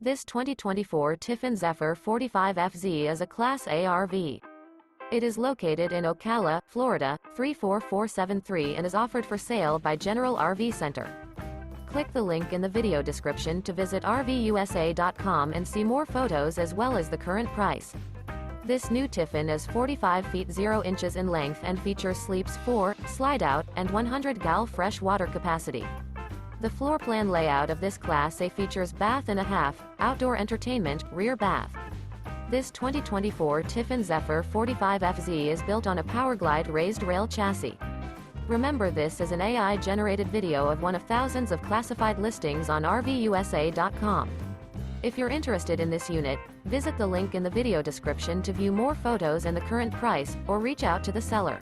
This 2024 Tiffin Zephyr 45FZ is a Class A RV. It is located in Ocala, Florida, 34473 and is offered for sale by General RV Center. Click the link in the video description to visit RVUSA.com and see more photos as well as the current price. This new Tiffin is 45 feet 0 inches in length and features sleeps 4, Slideout, and 100 gal fresh water capacity. The floor plan layout of this Class A features bath and a half, outdoor entertainment, rear bath. This 2024 Tiffin Zephyr 45FZ is built on a PowerGlide Raised Rail chassis. Remember, this is an AI-generated video of one of thousands of classified listings on RVUSA.com. If you're interested in this unit, visit the link in the video description to view more photos and the current price, or reach out to the seller.